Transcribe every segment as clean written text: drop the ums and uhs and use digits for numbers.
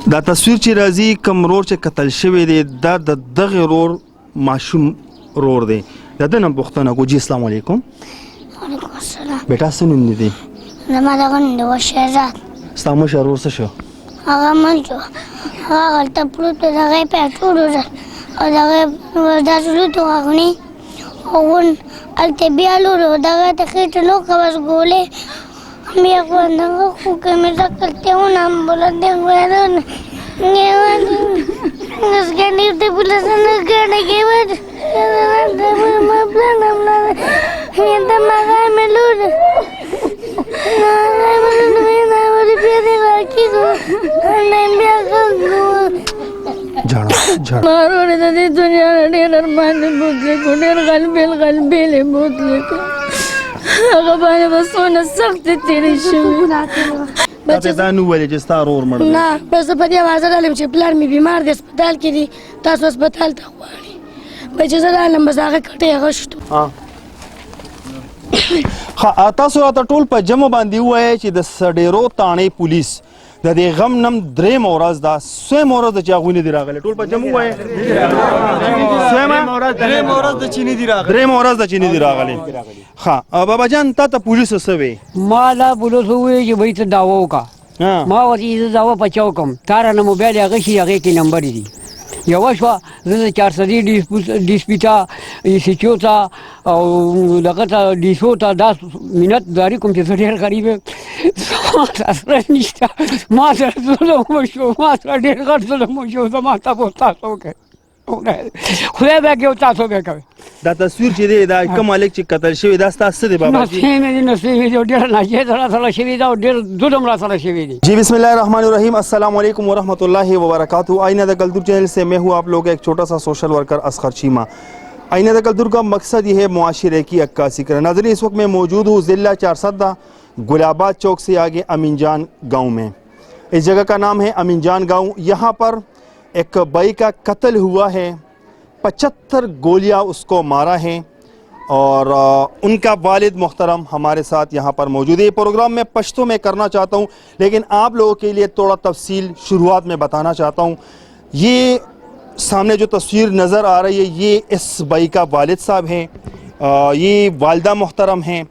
دا تصویر چې راځي کوم رور چې قتل شوی دی دا د دغه رور ماشوم رور دی د ده نه پوښتنه کوو. جی السلام علیکم. وعلیکم السلام. بیټا څه نوم دی؟ زما دغه نوم دی شهزاد. ستا مشر ورور څه شو؟ هغه مړ شو. هغه هلته پروت و، د هغه یې پیټرول وژل او د هغه یې داسې لوت وغاغني او هلته بیا لور و، د هغه ته خېټه لوکه بس ګولې بیا خو دغه خو که مې زه کرتے हूँ नाम बोला देखो नसगाने ते पुलिस नसगाने के बाद अपना नाम ना ये तो मगा में लूट ना ना वाली प्यारे बाकी को नहीं बिया को जाना मारो ने दुनिया ने अरमान बोतले को ने गलबेले बोतले को هغه باندې بسونه سخت تیرې شوې. تاسې دا نه وویلې چې ستا ورور مړ دی؟ نه بس په دې اواز راغلم چې پلار مې بیمار دی هسپتال کې دی، تاسو هسپتال ته غواړئ. بس چې زه راغلم بس هغه کټۍ هغه شو. تاسو راته ټول په جمع باندې ووایئ چې د سډېرو تاڼې پولیس د دې غم نم درېیمه ورځ ده، سویمه ورځ ده چې هغوی نه دي راغلي. ټول په جمع ووایئ. درېیمه ورځ ده چې نه دي راغلي. ښه بابا جان تا ته پولیسو څه وی؟ ما لا پولیسو وویل چې بهی ته دعوه وکړه. ما ورته زه دعوه پچاو کوم، تا رانه موبایل هغه شي هغې کې نمبر دي. یوه شوه زه د 400 ډیسپي ته ایسیچو ته او دغه ته ډیسو ته دا منتداري کوم چې زه ډېر غریب یم، ما سره نشته، ما سره ظلم وشو، ما سره ډېر غټ ظلم وشو. زما تپوس تاسو وکړئ، خدای به کوي او تاسو به کوئ. دا تصویر چې دی دا کوم هلک چې قتل شوی دا ستا څه دی باباجي؟ نصیب مې دي، نصیب مې دي، ډېر ناجیز راسره شوي ده او ډېر ظلم راسره شوي دي. जी बिस्मिल्लाह रहमान रहीम, अस्सलाम वालेकुम वरहमतुल्लाहि वबरकातुहू. आईना द कल्दूर चैनल से मैं हूँ आप लोग का एक छोटा सा सोशल वर्कर असगर चीमा. आईना द कल्दूर का मकसद ये है मुआशरे की अक्कासी करना. नाज़रीन इस वक्त मैं मौजूद हूँ ज़िला 410 गुलाबाद चौक से आगे अमीन जान गाँव में. इस जगह का नाम है अमीन जान गाँव. यहाँ पर एक भाई का कत्ल हुआ है, 75 गोलियाँ उसको मारा है और उनका वालिद मोहतरम हमारे साथ यहाँ पर मौजूद है. ये प्रोग्राम मैं पश्तो में करना चाहता हूँ लेकिन आप लोगों के लिए थोड़ा तफसील शुरुआत में बताना चाहता हूँ. ये सामने जो तस्वीर नज़र आ रही है ये इस भाई का वालिद साहब हैं, ये वालदा मोहतरम हैं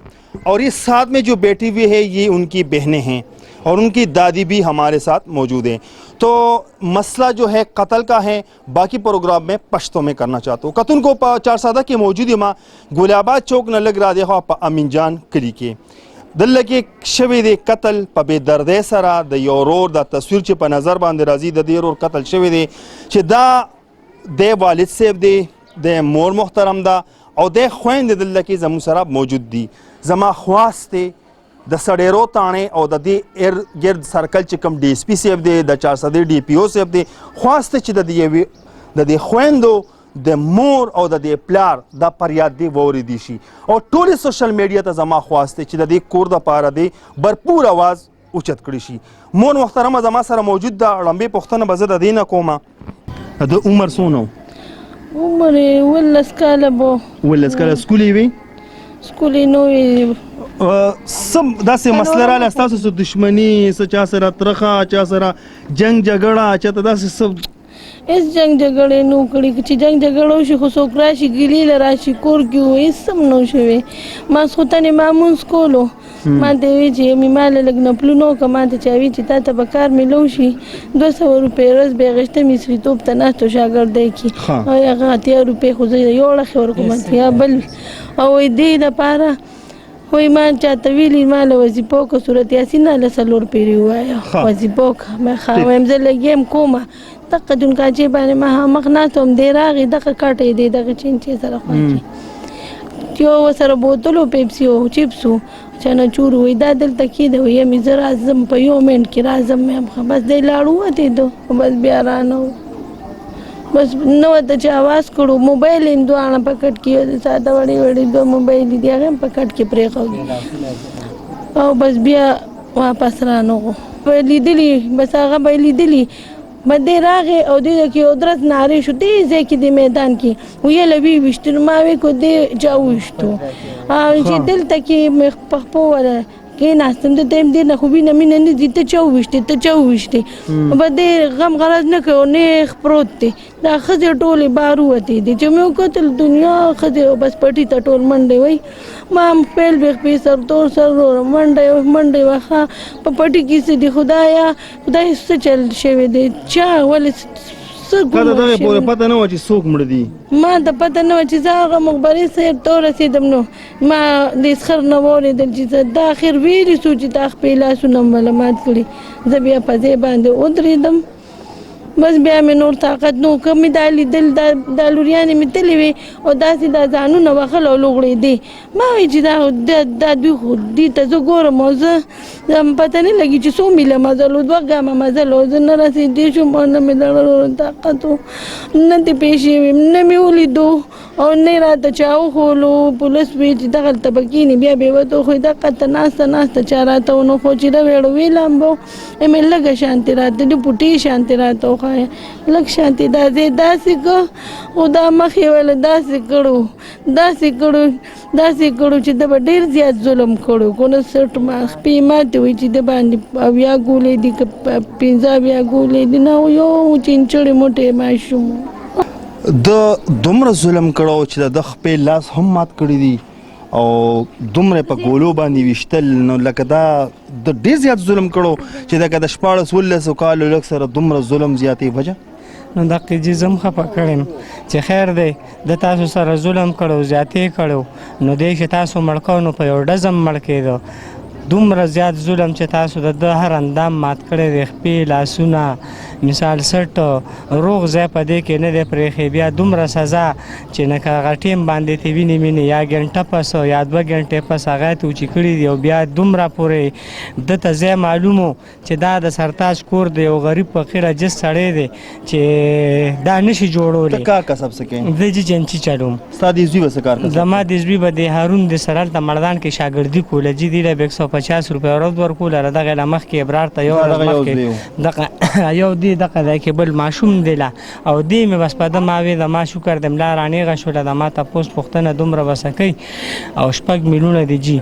और ये साथ में जो बैठी हुई है ये उनकी बहनें हैं और उनकी दादी भी हमारे साथ मौजूद हैं. तो मसला जो है कत्ल का है, बाकी प्रोग्राम में पश्तो में करना चाहता हूँ. कतन को 410 की मौजूद माँ गुलाबाद चौक न लग रहा देखो अमीन जान कली के दल के शवे दे कत्ल पे बेदर्दे सरा द योरोर द तस्वीर च पे नज़र बांध राजी द देर और कत्ल शवे दे दा दे वालिद सेब दे दे मोर मोहतरम दा और दे ख्वेन दे दल के जमू सरा मौजूद दी. जमा ख्वास्ते د سډېرو تاڼې او د دې ګرد سرکل چې کوم ډي اس پي صاحب دی د 400 ډي پي او صاحب دی خواسته چې د دې خویندو د مور او د دې پلار د فریاد دی واورېدی شي او ټولې سوشل میډیا ته زما خواسته چې د دې کور دپاره دی भरपूर आवाज اوچت کړی شي. مور محترمه زما سره موجود ده. لمبې پوښتنه به زه د دې نه کومه د عمر څونه؟ عمر یې 11 کاله به. 11 کاله. سکول یې وي؟ سکول یې نه وي. سم داسې مسله راغله ستاسو څه دښمني څه چا سره ترخه چا سره جنګ جګړه چاته داسې څه؟ هېڅ جنګ جګړې نه وکړي. چې جنګ جګړه وشي خو څوک راشي ګیلې له راشي کور کې وو هېڅ هم نه شوی. ماسخوتن یې مامونځ کولو ما ته یې وی چې مې ماله لږ نفلونه وکړه. ما ته چا وی چې تا ته به کار میلو شي 200 روپۍ ورځ به یې اخېسته مصریتوب ته ناست و شاګردی کې او هغه 80 روپۍ خو زه یو اړخې ورکوم اتیا بل او دې دپاره وای ما چاته ویلي ما له وظیفه وکړه صورت یاسین له 4 پیرې ووایه وظیفه وکړه. ما وایم زه لګیم کومه دغه دونکاچې باندې ما مخ ناست وم دی راغی دغه کاټ یې دی دغه چینچې سره خوا کې یو ورسره بوتل و پیپسي و چپس و چناچور وایي دا دلته کېده وایي مې زه راځم په یو منټ کې راځم بس دی لاړ ووتېدو بس بیا رانه بس نو ته چې आवाज کړو موبایل یې دواړه په کټ کې ساده وړې وړې دوه موبایل دي هغه په کټ کې پرېښودي او بس بیا واپس رانغو لیدلي بس هغه به لیدلي مده راغې او دې کې یو درس نارې شو دې ځای کې د میدان کې ویله وي ویشتو ما وی کو دې جا ویشتو چې دلته کې مې په خپو وله کېناستم د ته دې نه خو وینه مینه نه دي ته چا وویشتې به دې غم غرض نه کوي نیغ پروت دی دا ښځې ټولې بار ووتې دي چې مې وکتل دنیا ښځې بس پټي ته ټول منډې وایي ما هم پیل بیخ پې سر تور سر منډې وخه په پټي کې څه دي خدای څه چل شوی دی چا ولې تا ته دغې پورې پته نه وه چې څوک مړه دي ما ته پته نه وه چې زه هغه مخبري صاحب ته ورسېدم نو ما د اسخر نه واورېدل چې زه دا اخر ویلي څو چې دا خپې لاسونه مله مات کړي زه بیا په ځای باندې ودرېدم بس بیا مې نور طاقت نو که مې دا لیدل دا لوریانې مې تللې وې او داسې دا ځانونه وهل او لوغړېدې ما وایي چې دا دوی خو دې ته زه ګورم او زه پته نه لګي چې څو میله مزل و 2 ګامه مزل و زه نه رسېدې شوم او نه مې دړلو طاقت و نه دې پېښې وې نه مې ولیدو او نه راته چا وښولو پولیس وی چې دغلته به کښېني بیا بې وته خو دقته ناسته چا راته ونه خو چې راویړو ویلم به مې لږه شانتي راته د پوټې شانتي راته وښایه لږ شانتي دا ځای داسې که خو دا مخ یې ویله داسې کړو چې ده به ډېر زیات ظلم کړو کو نه سټ خپې ماتې وایي چې د باندې 80 ګولې دي که 15 ګولې دي نه یو چینچړې موټې ماشوم د دومره ظلم کړو چې د خپې لاس هم مات کړی دي او دومره په ګولو باندې ویشتل نو لکه دا د ډېر زیات ظلم کړو چې لکه د 14-16 کالو لږ سره دومره ظلم زیاتې وجه نو دقې چې زه هم خفه کړم چې خیر دی د تاسو سره ظلم کړو زیاتې کړو نو دی چې تاسو مړ کړو نو په یو ډزم مړ کېدو دومره زیات ظلم چې تاسو د هر اندام مات کړی دی خپې لاسونه مثال سټ روغ ځای په دې کې نه دی پرېښی بیا دومره سزا چې نه که هغه ټیم باندې ته وینې مینې یا ګنټه پس یا 2 ګنټې پس هغه ته اوچې کړي دي او بیا دومره پورې ده ته ځای معلوم و چې دا د سرتاج کور دی یو غریب فقیر عجز سړی دی چې دا نشي جوړولی ته کار کسب څه کوې زه چې جنچي چلوم ستا د زوی به څه کار کوي زما د زوی به د هارون د سره هلته مردان کې شاګردي کوله جي دی له 150 روپۍ ورځ ورکوله دغې له مخکې ابرار ته یو ورځ مخکې دغه یو دی دغه دی کې بل ماشوم دی له او دی مې بس په ده ما وې د ما شکر د ملا رانیغه شوله د ما تپوس پوښتنه دومره بسه کوي او 6 میلیونه دی جي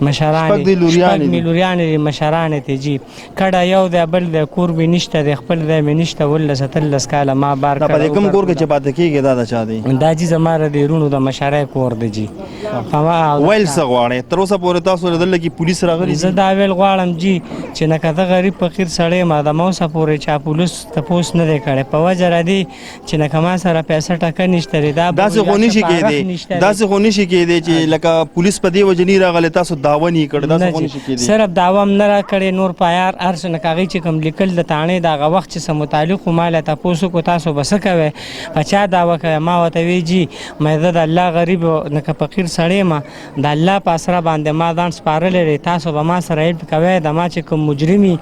مشران لوریانې دي مشران ته جی کډه یو دی بل د کور به نشته د خپل د مې نشته ول 17 کاله ما بار کړ په کوم کور کې چې پاتې کېږي دا چا دی دا جی زماره د رونو د مشرای کور دی جی ویل څه غواړي تر اوسه پورې تاسو دلته کې پولیس راغلي زه دا ویل غواړم جی چې نه کده غریب فقیر سړی ما د موسه پورې چا پولیس تپوس نه دی کړی په وجه را دی چې نه کما سره پیسې ټکه نشته دا داسې خو نشي کېدی چې لکه پولیس په دې وجه نه راغلی تاسو داونی کړ دا څه نشي کېدی صرف داوام نه را کړی نور پایار ارس نه کاغی چې کوم لیکل د تانې دغه وخت چې سم متعلق مال تاسو کو تاسو بس کوي پچا داوا کوي ما وته وی جی مې د الله غریب نه ک فقیر سړی ما د الله پاسره باندې ما ځان سپارلې تاسو به ما سره هیلپ کوي د ما چې کوم مجرمي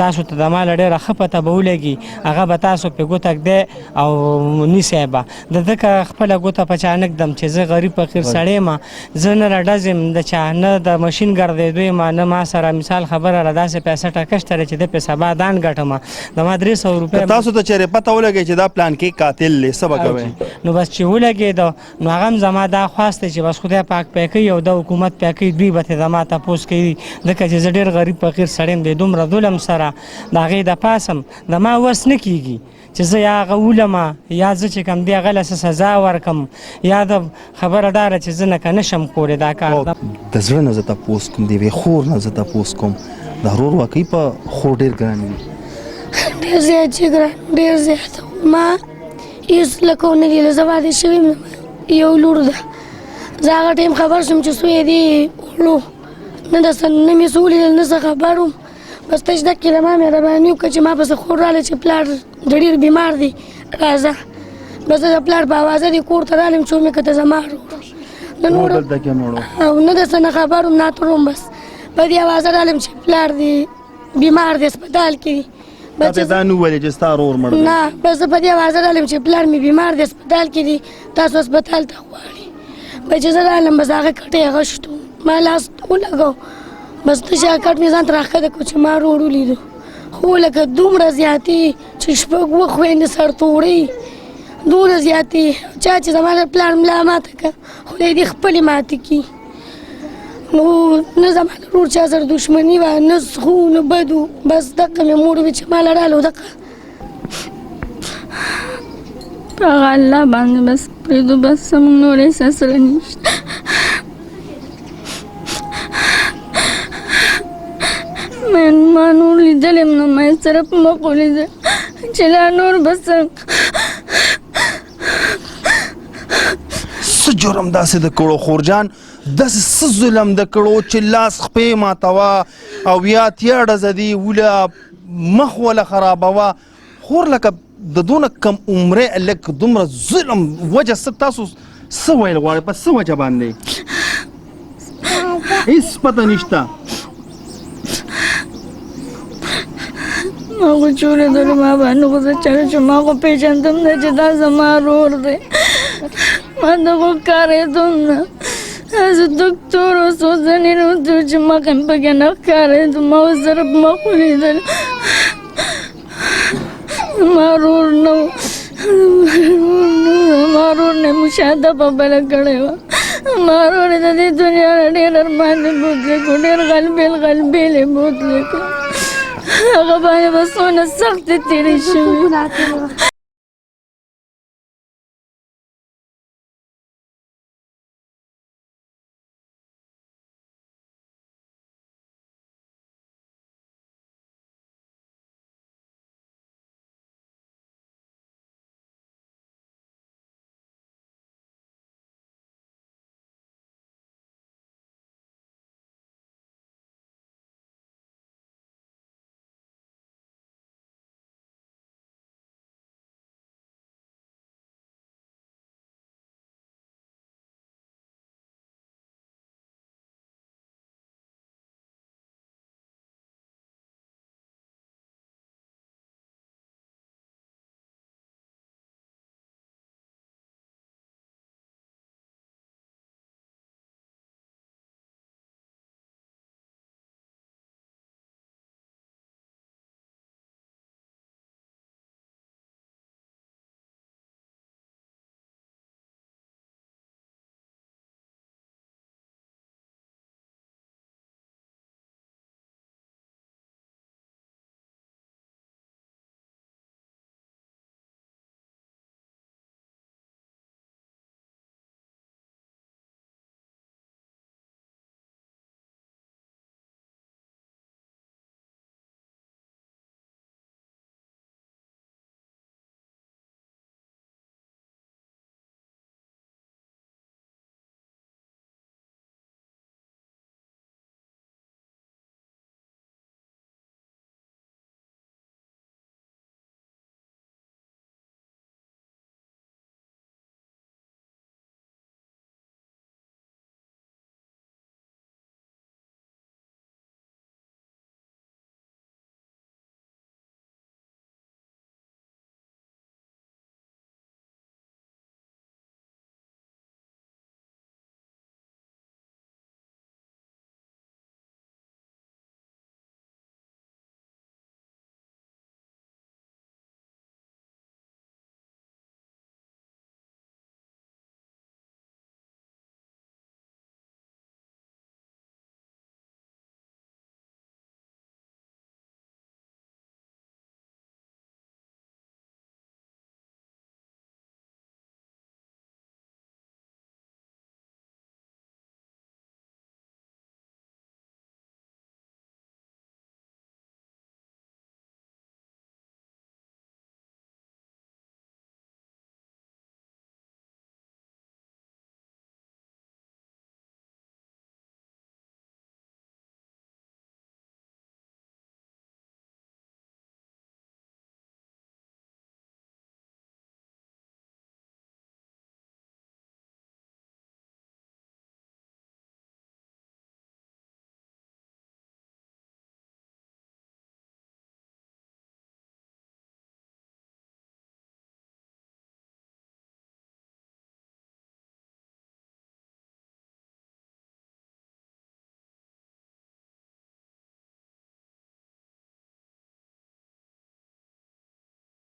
تاسو ته د مال ډېر خپته بولېږي هغه به تاسو په ګوتک دی او نیسه د دغه خپل ګوته پچانک دم چې زه غریب فقیر سړی ما زه نه راډزم د چا نه د ماشين ګرځې دوی ما نه ما سره مثال خبره را داسې پیسې ټکشتره چې د پیسې بادان ګټم د ما 300 روپۍ تاسو ته چیرې پته ولګي چې دا پلان کې قاتل لې سبا کوي نو بس چې ولګي نو هغه زما دا خواسته چې بس خدای پاک پکې او د حکومت پکې دوی به زما تاسو کوي ځکه چې زه ډېر غریب فقیر سړی د دومره ظلم سره دا غي د پاسم د ما وس نه کیږي چې زه یا غولم یا زه چې کم دی غل سزا ورکم یا د خبردار چې زه نه کنشم کولې دا کار د زړه نه زه تاسو کوم دی خور نه زه تاسو کوم د هرور واقعي په خور ډیر ګران دي ډیر زیات چې ګران ډیر زیات ما هیڅ لکونه دی زواد شویم یو لور ده زه هغه ټیم خبر شوم چې سوی دی ورو نه د سن نه مې سولې نه خبروم بس تاسو د کلمه مې ربانیو چې ما پس خور رااله چې پلار ډېر بیمار دی راځه بس د پلار په आवाज دی کور ته رالم چې مې کته زمارو نو نور د کمړو او نه د سن خبروم نه تروم بس په دې आवाज رالم چې پلار دی بیمار دی هسپتال کې بس دا نو ولې چې ستاره اور مړ نه بس په دې आवाज رالم چې پلار مې بیمار دی هسپتال کې دی تاسو هسپتال ته غواړي بچ زه رالم بس هغه کټه غشتو ما لاس ولګو بس ته شاکټ مې ځان ترخه د کوچ ما وروړو لیدو خو لکه دومره زیاتې چې شپږ وخوېندې سرتوړې دومره زیاتې چا چې زما د پلار ملا ماته کړه خدای دې خپلې ماتې کړي نو نه زما د ورور چا سره دښمني وه نه خو نه بد و بس دقه مې مور وي چې ما لړالو دقه په هغه الله باندې بس پرېږدو بس زموږ نور هېڅ سره نشته ما نور لیدلی یم نو ما یې سره په مخ ولیدل چې لا نور به څه جرم داسې د کړو خورجان داسې څه ظلم د کړو چې لاس خپې ماتوه او یا اتیا ډزه دي وله مخ وله خرابوه خور لکه د دونه کم عمرې لږ دومره ظلم وجه څه تاسو څه ویل غواړئ په څه وجه باندې هېڅ پته نشته ما خو چې ورېدلو ما باندې غوسه چاړه چې ما خو پېژندم نه چې دا زما ورور دی ما ته خو ښکارېدم نه زه دکتور اوس اوسنی روته چې مخ یې پکې نه ښکارېدو ما ورسره په مخ ولیدل زما ورور نه و زما ورور نه یې مشاهده په بله کړې وه زما ورور یې د دې دنیا نه ډېر ارمان یې بوتلی کړو ډېر غلبېل غلبېل یې بوتلی کړو هغه باندې به څونه سختې تېرې شوې